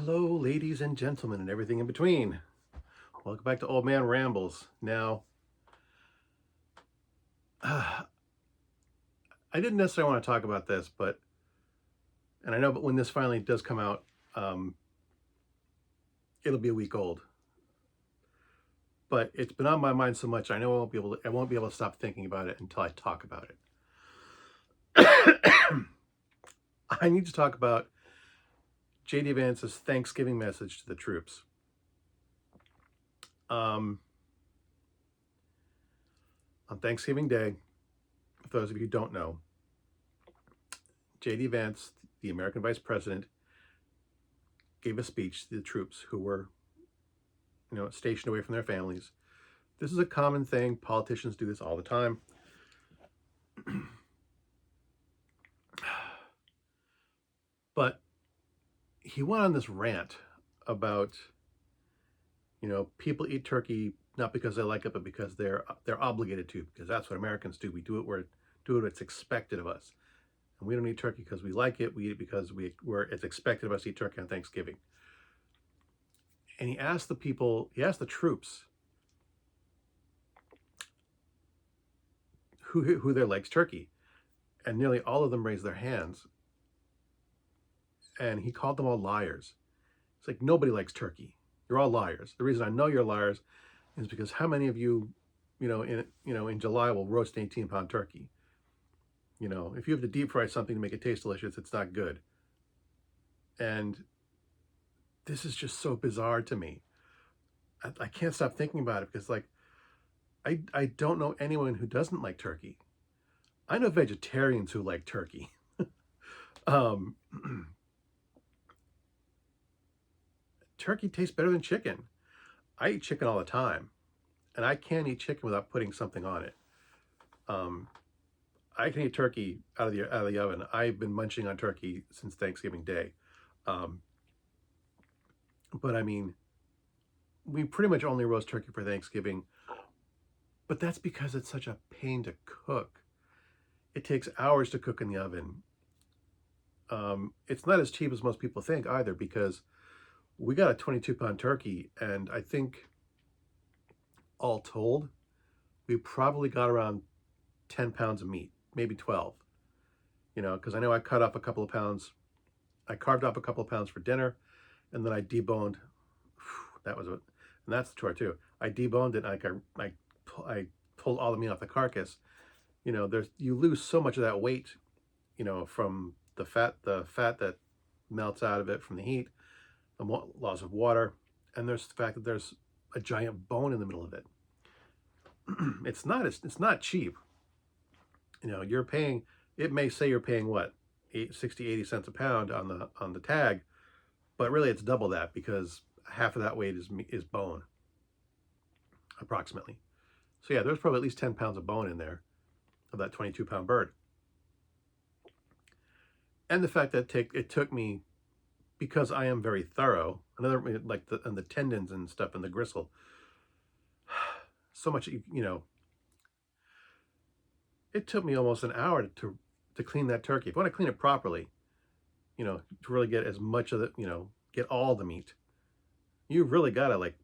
Hello, ladies and gentlemen, and everything in between. Welcome back to Old Man Rambles. Now, I didn't necessarily want to talk about this, and I know, but when this finally does come out, um, it'll be a week old. But it's been on my mind so much, I know I won't be able to stop thinking about it until I talk about it. I need to talk about J.D. Vance's Thanksgiving message to the troops. Um, on Thanksgiving Day, for those of you who don't know, J.D. Vance, the American Vice President, gave a speech to the troops who were, stationed away from their families. This is a common thing. Politicians do this all the time. But he went on this rant about, people eat turkey not because they like it, but because they're obligated to, because that's what Americans do. We do it where it's expected of us. And we don't eat turkey because we like it. We eat it because it's expected of us to eat turkey on Thanksgiving. And he asked the troops who there likes turkey. And nearly all of them raised their hands. And he called them all liars. It's like, nobody likes turkey. You're all liars. The reason I know you're liars is because how many of you, in July will roast an 18-pound turkey? If you have to deep fry something to make it taste delicious, it's not good. And this is just so bizarre to me. I can't stop thinking about it because, like, I don't know anyone who doesn't like turkey. I know vegetarians who like turkey. um, Turkey tastes better than chicken. I eat chicken all the time, and I can't eat chicken without putting something on it. Um, I can eat turkey out of the oven. I've been munching on turkey since Thanksgiving Day. Um, but I mean, we pretty much only roast turkey for Thanksgiving, but that's because it's such a pain to cook. It takes hours to cook in the oven. It's not as cheap as most people think either, because we got a 22-pound turkey, and I think all told, we probably got around 10 pounds of meat, maybe 12. Because I know I cut up a couple of pounds. I carved up a couple of pounds for dinner, and then I deboned. That was it. And that's the chore too. I deboned it. I pulled all the meat off the carcass. You lose so much of that weight, from the fat that melts out of it from the heat, the loss of water, and there's the fact that there's a giant bone in the middle of it. It's not cheap. You're paying. It may say you're paying what, 60, 80 cents a pound on the tag, but really it's double that, because half of that weight is bone, approximately. So yeah, there's probably at least 10 pounds of bone in there of that 22-pound bird. And the fact that it took me, because I am very thorough, another, like the tendons and stuff and the gristle, so much, it took me almost an hour to clean that turkey. If you want to clean it properly, to really get as much of the, get all the meat, you really got to, like,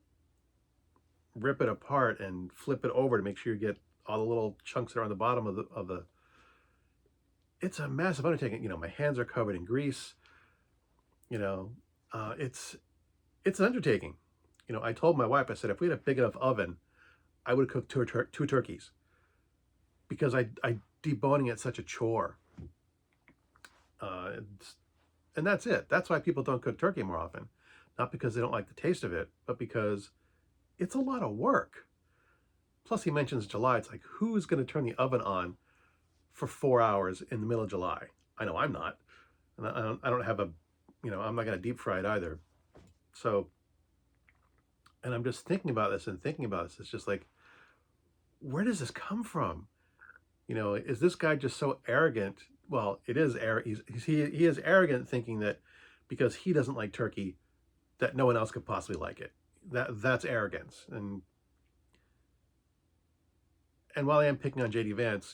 rip it apart and flip it over to make sure you get all the little chunks that are on the bottom of the. It's a massive undertaking. My hands are covered in grease. You know, it's an undertaking. I told my wife, I said, if we had a big enough oven, I would cook two turkeys, because I deboning it's such a chore. Uh, and that's it. That's why people don't cook turkey more often, not because they don't like the taste of it, but because it's a lot of work. Plus, he mentions July. It's like, who's going to turn the oven on for 4 hours in the middle of July? I know I'm not, and I don't have I'm not going to deep fry it either. So, and I'm just thinking about this and thinking about this. It's just like, where does this come from? Is this guy just so arrogant? Well, it is he is arrogant, thinking that because he doesn't like turkey, that no one else could possibly like it. That's arrogance. And while I am picking on JD Vance,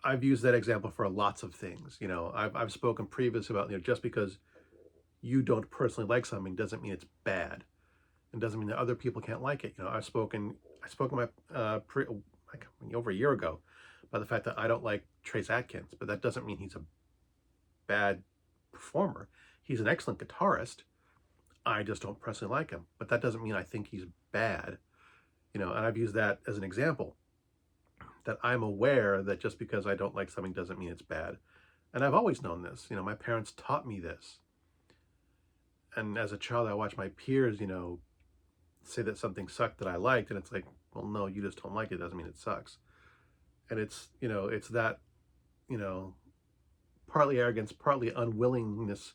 I've used that example for lots of things. I've spoken previous about, just because you don't personally like something doesn't mean it's bad. It doesn't mean that other people can't like it. I spoke in my like over a year ago about the fact that I don't like Trace Atkins, but that doesn't mean he's a bad performer. He's an excellent guitarist. I just don't personally like him, but that doesn't mean I think he's bad. And I've used that as an example, that I'm aware that just because I don't like something doesn't mean it's bad. And I've always known this. My parents taught me this. And as a child, I watched my peers, say that something sucked that I liked, and it's like, well, no, you just don't like it. It doesn't mean it sucks. And it's that, partly arrogance, partly unwillingness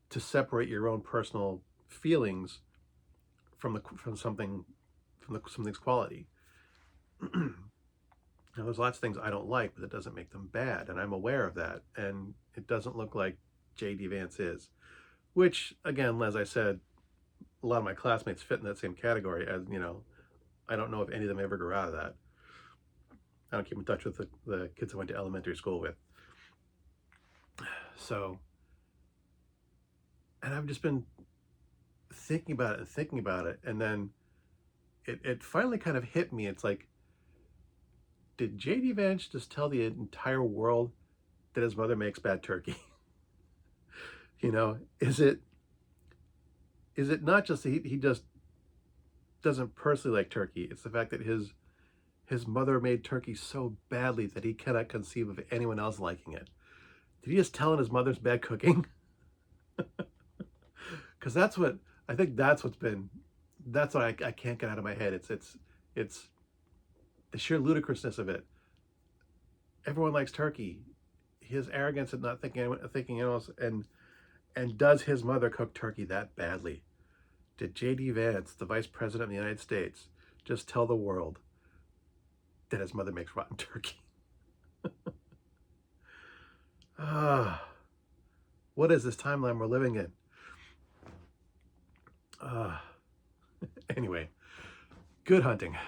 to separate your own personal feelings from something's quality. There's lots of things I don't like, but that doesn't make them bad, and I'm aware of that. And it doesn't look like J.D. Vance is, which, again, as I said, a lot of my classmates fit in that same category. As I don't know if any of them ever grew out of that. I don't keep in touch with the kids I went to elementary school with. So, and I've just been thinking about it, and then it finally kind of hit me. It's like, did J.D. Vance just tell the entire world that his mother makes bad turkey? Is it not just that he just doesn't personally like turkey? It's the fact that his mother made turkey so badly that he cannot conceive of anyone else liking it. Did he just tell his mother's bad cooking? Because that's what I think. That's what I can't get out of my head. It's the sheer ludicrousness of it. Everyone likes turkey. His arrogance at not thinking else, and does his mother cook turkey that badly? Did J.D. Vance, the Vice President of the United States, just tell the world that his mother makes rotten turkey? What is this timeline we're living in? Anyway, good hunting.